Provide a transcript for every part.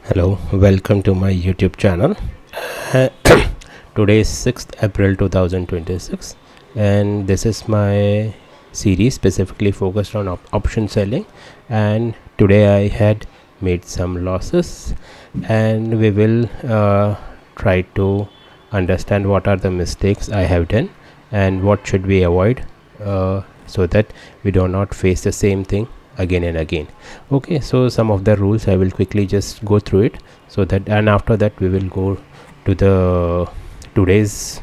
Hello, welcome to my YouTube channel. Uh, Today is 6th April 2026 and this is my series specifically focused on option selling, and today I had made some losses, and we will try to understand what are the mistakes I have done and what should we avoid, so that we do not face the same thing again and again. Okay, so some of the rules I will quickly just go through it, so that, and after that we will go to the today's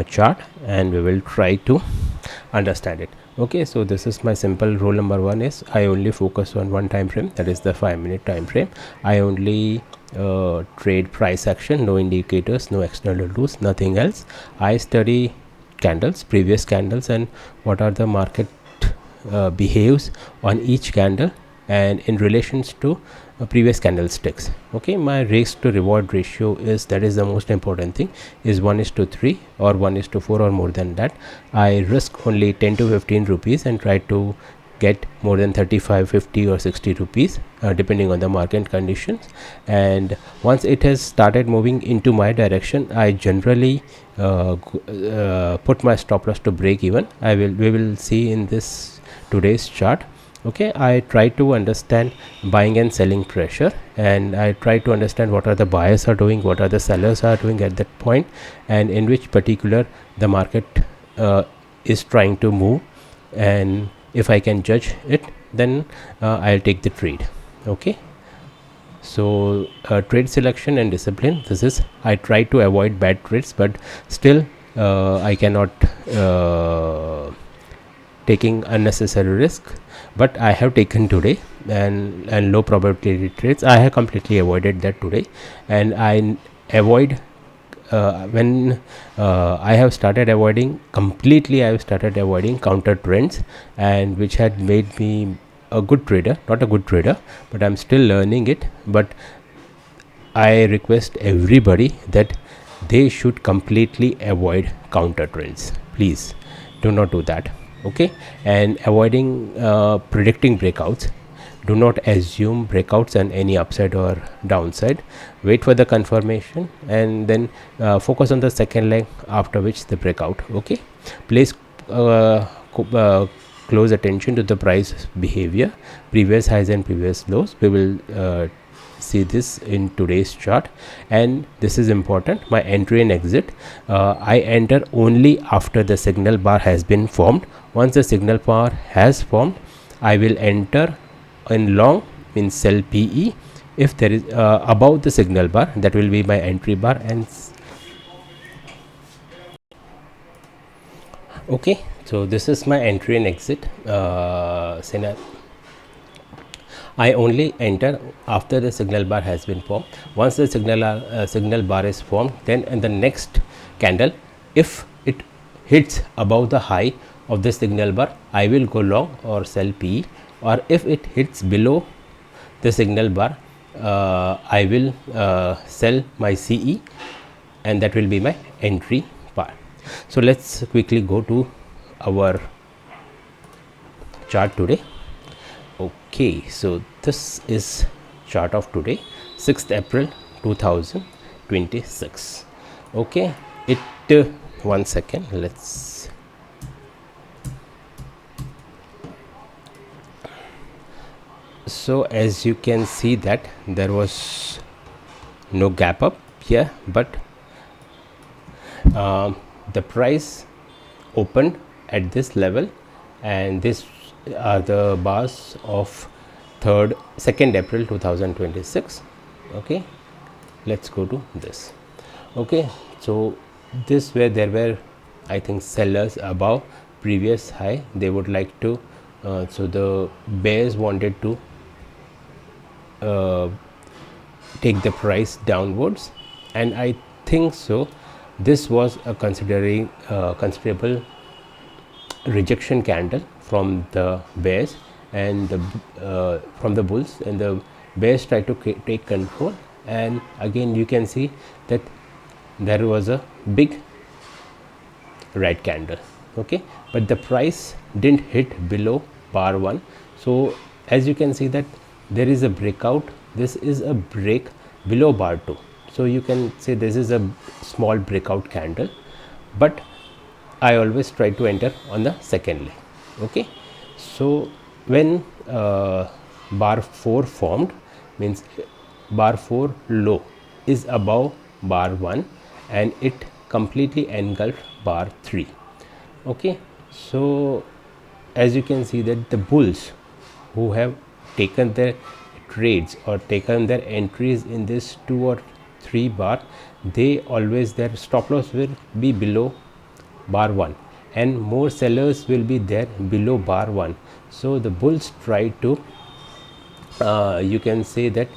chart and we will try to understand it. Okay, so this is my simple rule number one is I only focus on one time frame, that is the 5-minute time frame. I only trade price action, no indicators, no external rules, nothing else. I study candles, previous candles, and what are the market behaves on each candle and in relations to previous candlesticks. Okay, my risk to reward ratio is, that is the most important thing, is 1:3 or 1:4 or more than that. I risk only 10 to 15 rupees and try to get more than 35, 50 or 60 rupees depending on the market conditions. And once it has started moving into my direction, I generally put my stop loss to break even. We will see in this today's chart. Okay, I try to understand buying and selling pressure, and I try to understand what are the buyers are doing, what are the sellers are doing at that point, and in which particular the market is trying to move, and if I can judge it, then I'll take the trade. Okay, so trade selection and discipline, this is, I try to avoid bad trades, but still I cannot taking unnecessary risk, but I have taken today, and low probability trades I have completely avoided that today. And I avoid when I have started avoiding completely, I have started avoiding counter trends, and which had made me a good trader, not a good trader, but I'm still learning it. But I request everybody that they should completely avoid counter trends. Please do not do that. Okay, and avoiding predicting breakouts. Do not assume breakouts on any upside or downside. Wait for the confirmation and then focus on the second leg, after which the breakout. Okay, please close attention to the price behavior, previous highs and previous lows. We will see this in today's chart, and this is important. My entry and exit, I enter only after the signal bar has been formed. Once the signal bar has formed, I will enter in long, means sell PE. If there is above the signal bar, that will be my entry bar. And okay, so this is my entry and exit scenario. I only enter after the signal bar has been formed. Once the signal bar is formed, then in the next candle, if it hits above the high of the signal bar, I will go long or sell PE, or if it hits below the signal bar, I will sell my CE, and that will be my entry bar. So let's quickly go to our chart today. Okay, so this is chart of today, 6th April 2026. Okay, it 1 second, let's so as you can see that there was no gap up here, but the price opened at this level, and this are the bars of 2nd April 2026. Okay, let's go to this. Okay, so this where there were, I think, sellers above previous high. They would like to so the bears wanted to take the price downwards, and I think so this was a considerable rejection candle from the bears and from the bulls, and the bears try to take control. And again you can see that there was a big red candle. Okay, but the price didn't hit below bar 1. So as you can see that there is a breakout this is a break below bar 2. So you can say this is a small breakout candle, but I always try to enter on the second leg. Okay, so when bar 4 formed, means bar 4 low is above bar 1 and it completely engulfed bar 3. Okay, so as you can see that the bulls who have taken their trades or taken their entries in this 2 or 3 bar, they always, their stop loss will be below bar 1 and more sellers will be there below bar 1. So the bulls try to you can say that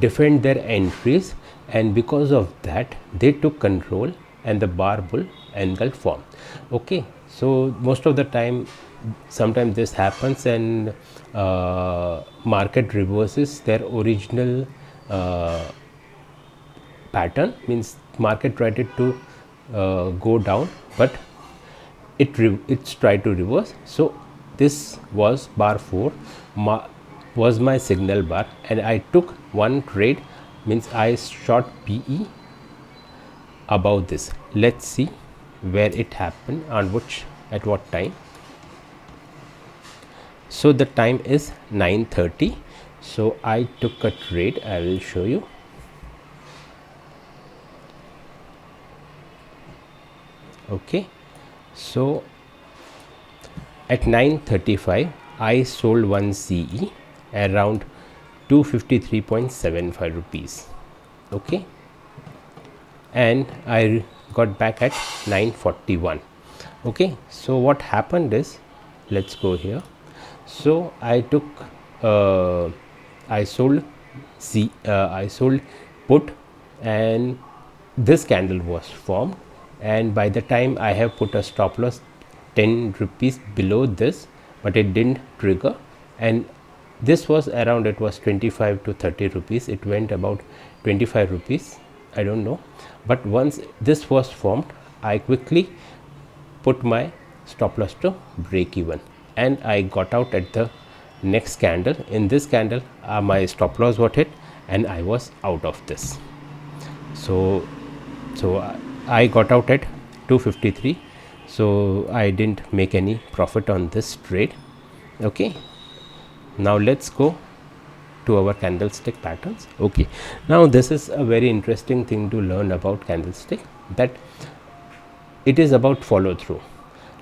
defend their entries, and because of that they took control and the bar bull engulf formed. Okay, so most of the time, sometimes this happens and market reverses their original pattern, means market tried to go down, but it's tried to reverse. So this was bar 4 was my signal bar, and I took one trade, means I shot PE above this. Let's see where it happened and which at what time. So the time is 9:30. So I took a trade. I will show you. Okay, so at 9:35 I sold one CE around 253.75 rupees. Okay, and I got back at 9:41. Okay, so what happened is, let's go here. So I took I sold I sold put, and this candle was formed, and by the time I have put a stop loss 10 rupees below this, but it didn't trigger, and this was around, it was 25 to 30 rupees, it went about 25 rupees, I don't know, but once this was formed I quickly put my stop loss to break even, and I got out at the next candle. In this candle my stop loss got hit and I was out of this. So I got out at 253, so I didn't make any profit on this trade. Okay, now let's go to our candlestick patterns. Okay, now this is a very interesting thing to learn about candlestick, that it is about follow through.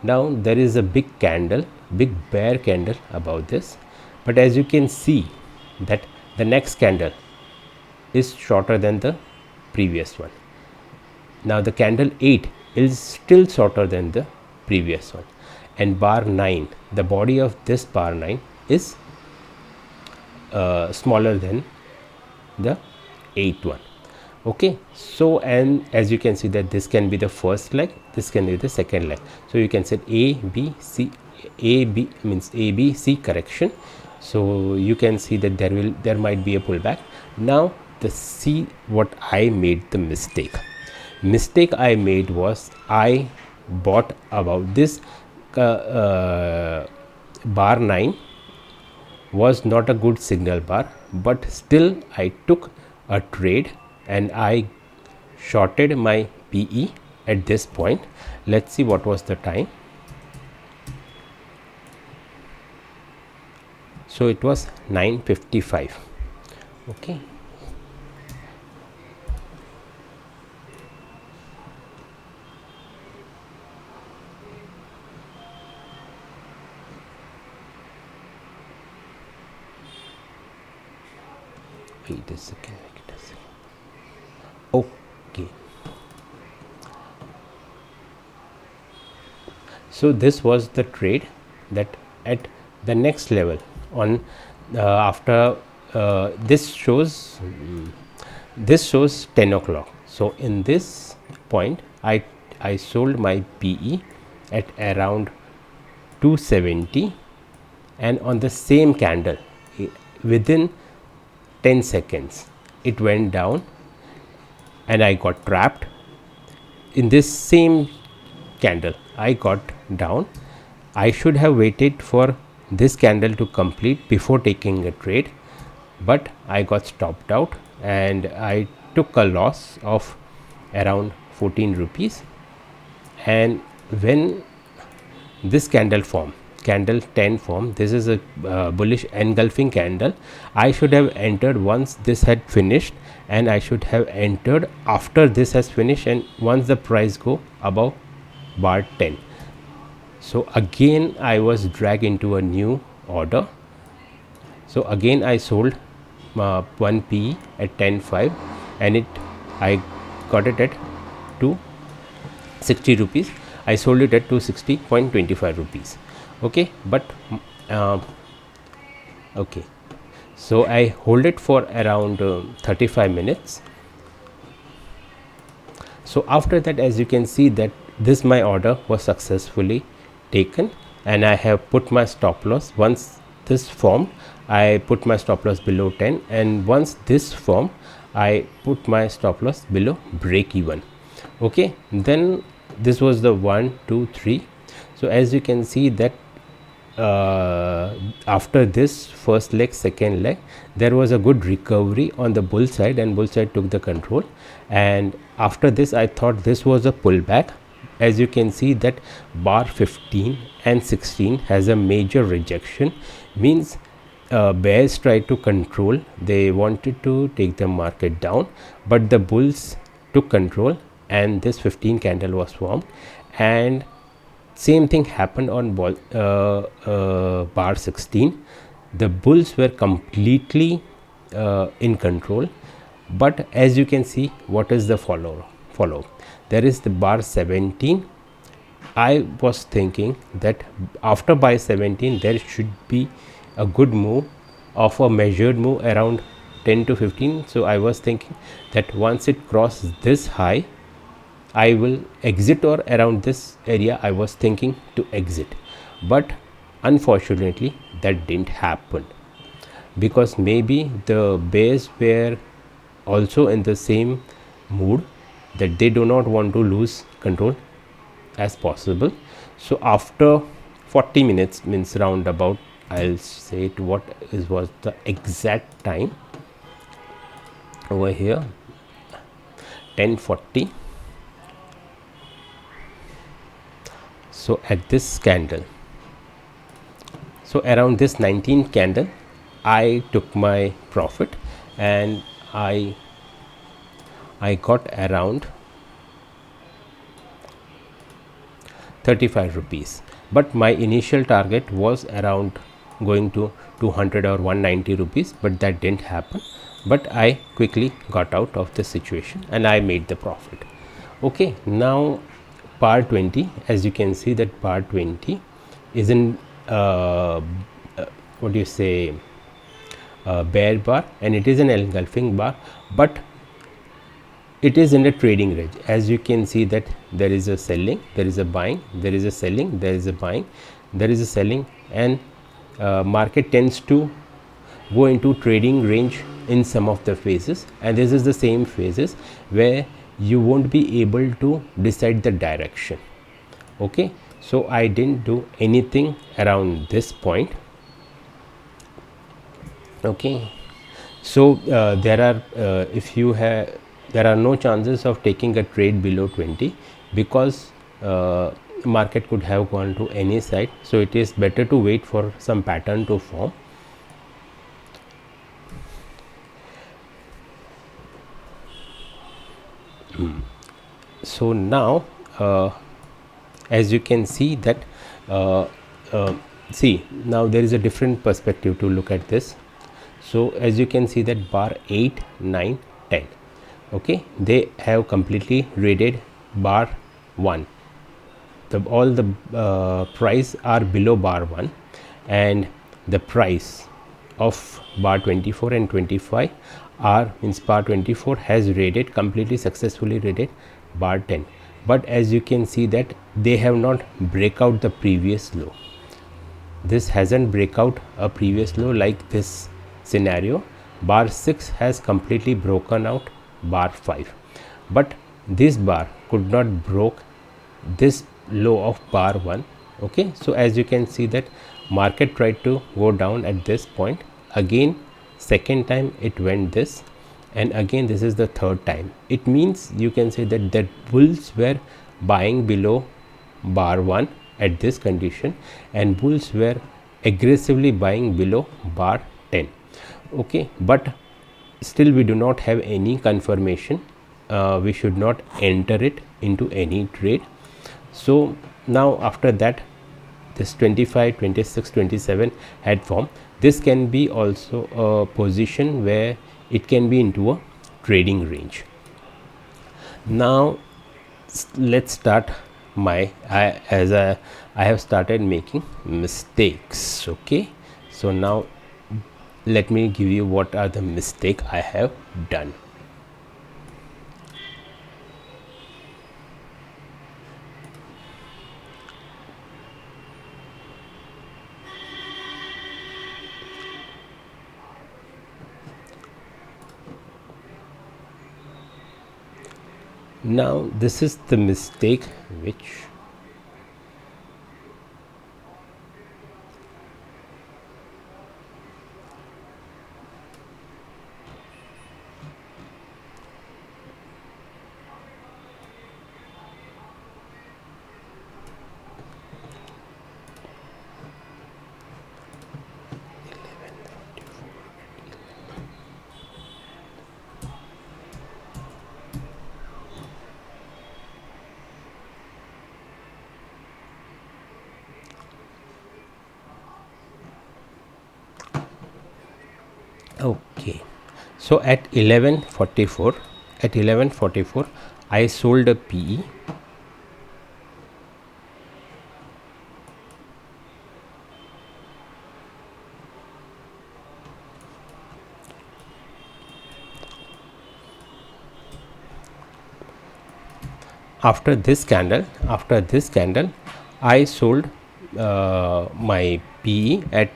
Now there is a big candle, big bear candle above this, but as you can see that the next candle is shorter than the previous one. Now the candle 8 is still shorter than the previous one, and bar 9, the body of this bar 9 is smaller than the 8th one. Okay, so and as you can see that this can be the first leg, this can be the second leg. So you can say A B C, A B means A B C correction. So you can see that there might be a pullback. Now the C, what I made the mistake I made was I bought about this bar 9 was not a good signal bar, but still I took a trade and I shorted my PE at this point. Let's see what was the time. So it was 9:55. Okay, wait a second. Okay, so this was the trade that at the next level on after this shows 10 o'clock. So in this point I sold my PE at around 270, and on the same candle within 10 seconds it went down and I got trapped. In this same candle I got down. I should have waited for this candle to complete before taking a trade, but I got stopped out and I took a loss of around 14 rupees. And when this candle 10 form, this is a bullish engulfing candle, I should have entered once this had finished, and I should have entered after this has finished and once the price go above bar 10. So again I was dragged into a new order. So again I sold 1 PE at 10.5 and I got it at 260 rupees. I sold it at 260.25 rupees. Okay, but okay, so I hold it for around 35 minutes. So after that, as you can see that this my order was successfully taken, and I have put my stop loss. Once this formed, I put my stop loss below 10, and once this formed, I put my stop loss below break even. Okay, then this was the 1 2 3. So as you can see that after this first leg, second leg, there was a good recovery on the bull side, and bull side took the control. And after this I thought this was a pullback. As you can see that bar 15 and 16 has a major rejection, means bears tried to control, they wanted to take the market down, but the bulls took control and this 15 candle was formed. And same thing happened on bar 16. The bulls were completely in control, but as you can see, what is the follow? There is the bar 17. I was thinking that after bar 17 there should be a good move of a measured move around 10 to 15. So I was thinking that once it crosses this high, I will exit, or around this area I was thinking to exit. But unfortunately that didn't happen, because maybe the bears were also in the same mood that they do not want to lose control as possible. So after 40 minutes, means roundabout, I'll say it what was the exact time over here, 10:40. So at this candle, so around this 19 candle, I took my profit, and I got around 35 rupees. But my initial target was around going to 200 or 190 rupees, but that didn't happen. But I quickly got out of the situation and I made the profit. Okay, now bar 20, as you can see that bar 20 is in what do you say, bear bar, and it is an engulfing bar, but it is in a trading range. As you can see that there is a selling, there is a buying, there is a selling, there is a buying, there is a selling, and market tends to go into trading range in some of the phases, and this is the same phases where you won't be able to decide the direction. Okay, so I didn't do anything around this point. Okay, so there are no chances of taking a trade below 20, because market could have gone to any side. So it is better to wait for some pattern to form. So now as you can see that see, now there is a different perspective to look at this. So as you can see that bar 8, 9, 10, okay, they have completely raided bar 1. All the price are below bar 1, and the price of bar 24 and 25 are, means bar 24 has raided, completely successfully raided bar 10. But as you can see that they have not break out the previous low. This hasn't break out a previous low like this scenario. Bar 6 has completely broken out bar 5, but this bar could not broke this low of bar 1. Okay, so as you can see that market tried to go down at this point, again second time it went this, and again this is the third time. It means you can say that bulls were buying below bar 1 at this condition, and bulls were aggressively buying below bar 10. Okay, but still we do not have any confirmation. We should not enter it into any trade. So now after that, this 25, 26, 27 had formed. This can be also a position where it can be into a trading range. Now let's start my I have started making mistakes. Okay, so now let me give you what are the mistake I have done. Now this is the mistake which okay. So at 11:44 I sold a PE. After this candle I sold my PE at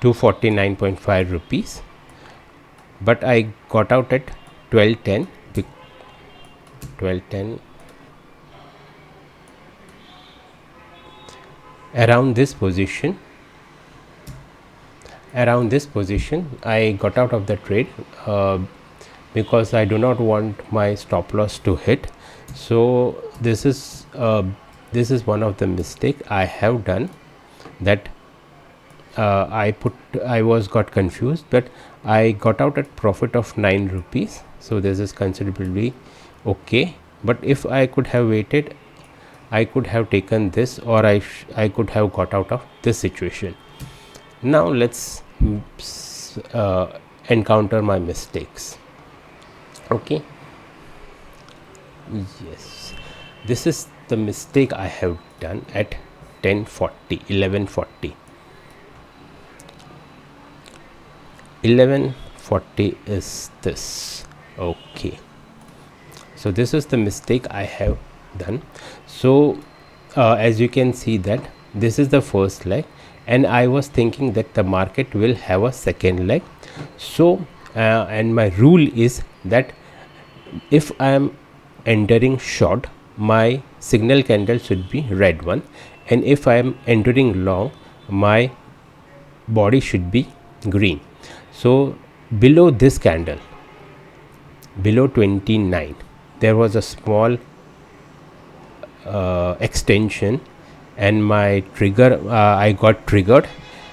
249.5 rupees, but I got out at 12:10. 12:10, around this position I got out of the trade because I do not want my stop loss to hit. So this is one of the mistake I have done, that I got confused, but I got out at profit of 9 rupees. So this is considerably okay, but if I could have waited, I could have taken this, or I could have got out of this situation. Now let's encounter my mistakes. Okay, yes, this is the mistake I have done at 10:40, 11:40. 11:40 is this. Okay, so this is the mistake I have done. So as you can see that this is the first leg, and I was thinking that the market will have a second leg. So and my rule is that if I am entering short, my signal candle should be red one, and if I am entering long, my body should be green. So below this candle, below 29, there was a small extension, and my trigger I got triggered,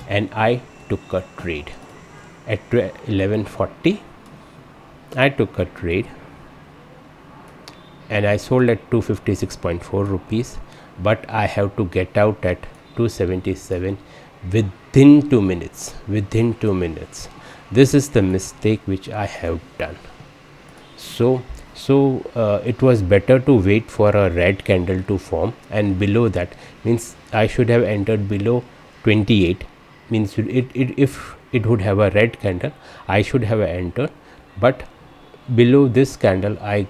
and I took a trade at 11:40. I took a trade and I sold at 256.4 rupees, but I have to get out at 277 within 2 minutes. This is the mistake which I have done. So it was better to wait for a red candle to form, and below that means I should have entered below 28, means if it would have a red candle I should have entered, but below this candle I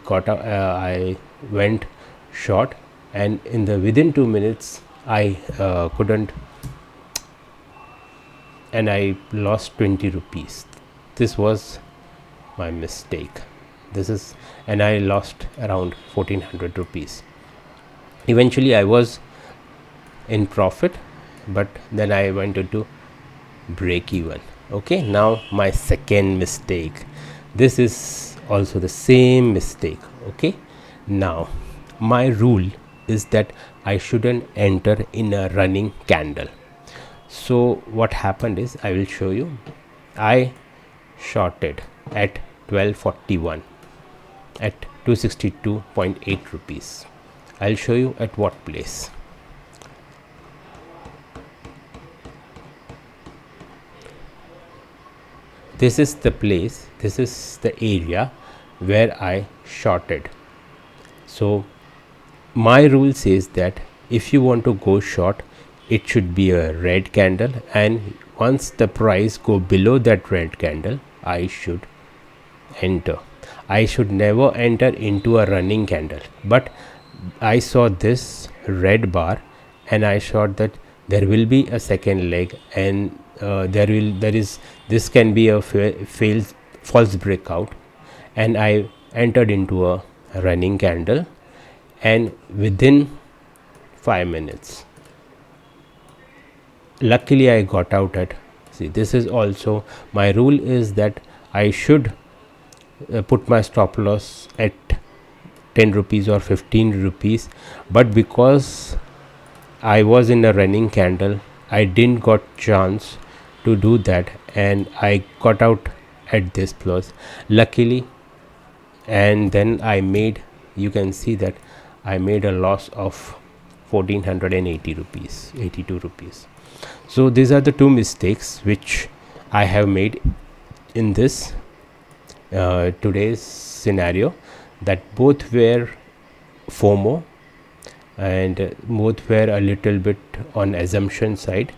went short, and in the within 2 minutes I couldn't, and I lost 20 rupees. This was my mistake. And I lost around 1400 rupees. Eventually I was in profit, but then I went into break even. Okay, now my second mistake, this is also the same mistake. Okay, now my rule is that I shouldn't enter in a running candle. So what happened is, I will show you. I shorted at 1241 at 262.8 rupees. I'll show you at what place. This is the place, this is the area where I shorted. So my rule says that if you want to go short, it should be a red candle, and once the price go below that red candle, I should enter. I should never enter into a running candle. But I saw this red bar and I thought that there will be a second leg, and this can be a false breakout, and I entered into a running candle, and within 5 minutes, luckily I got out at, see, this is also my rule is that I should put my stop loss at 10 rupees or 15 rupees, but because I was in a running candle, I didn't got chance to do that, and I got out at this plus, luckily. And then I made, you can see that I made a loss of 1480 rupees, 82 rupees. So these are the two mistakes which I have made in this today's scenario, that both were FOMO and both were a little bit on assumption side.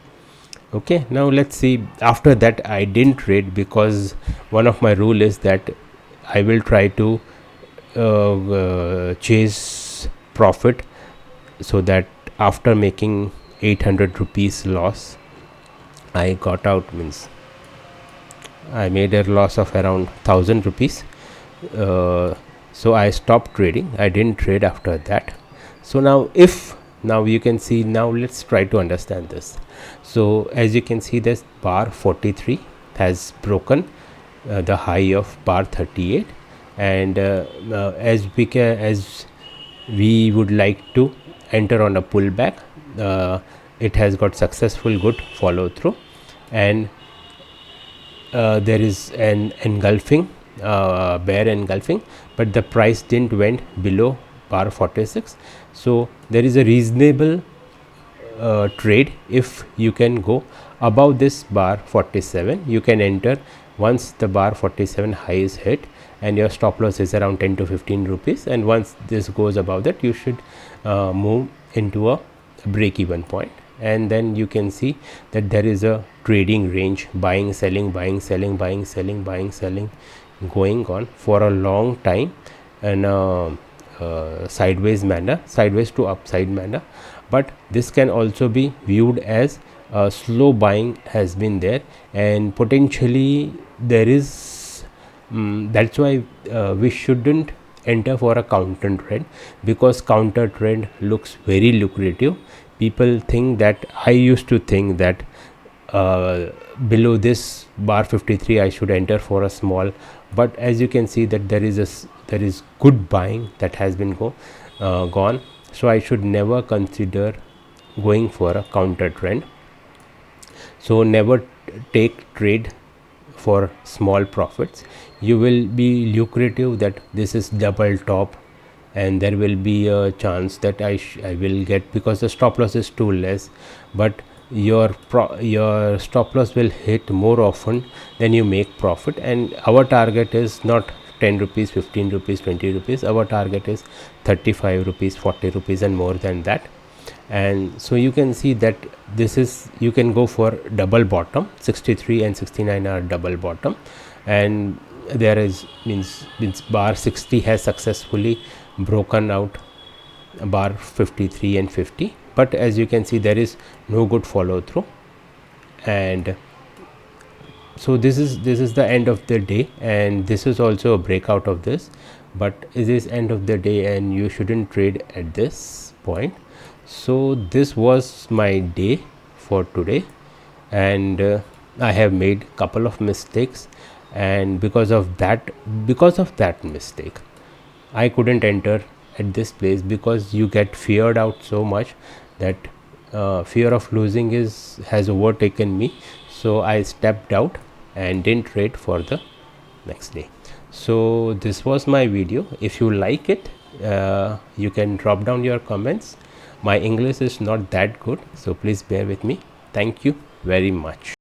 Okay, now let's see. After that, I didn't trade because one of my rule is that I will try to chase profit, so that after making 800 rupees loss, I got out, means I made a loss of around 1000 rupees. So I stopped trading. I didn't trade after that. So now you can see, now let's try to understand this. So as you can see, this bar 43 has broken the high of bar 38, and as we would like to enter on a pullback, it has got successful good follow through, and there is an engulfing, bear engulfing, but the price didn't went below bar 46. So there is a reasonable trade. If you can go above this bar 47, you can enter once the bar 47 high is hit, and your stop loss is around 10 to 15 rupees, and once this goes above that, you should move into a break even point. And then you can see that there is a trading range, buying, selling, buying, selling, buying, selling, buying, selling, going on for a long time in a sideways manner, sideways to upside manner. But this can also be viewed as slow buying has been there, and potentially there is that's why we shouldn't enter for a counter trend, because counter trend looks very lucrative. People think that, I used to think that below this bar 53 I should enter for a small, but as you can see that there is good buying that has been gone. So I should never consider going for a counter trend. So never take trade for small profits. You will be lucrative that this is double top, and there will be a chance that I will get, because the stop loss is too less, but your stop loss will hit more often than you make profit. And our target is not 10 rupees, 15 rupees, 20 rupees. Our target is 35 rupees, 40 rupees and more than that. And so you can see that this is, you can go for double bottom. 63 and 69 are double bottom, and there is means bar 60 has successfully broken out bar 53 and 50, but as you can see there is no good follow through. And so this is the end of the day, and this is also a breakout of this, but it is end of the day and you shouldn't trade at this point. So this was my day for today, and I have made couple of mistakes, and because of that mistake I couldn't enter at this place, because you get feared out so much that fear of losing has overtaken me. So I stepped out and didn't trade for the next day. So this was my video. If you like it, you can drop down your comments. My English is not that good, so please bear with me. Thank you very much.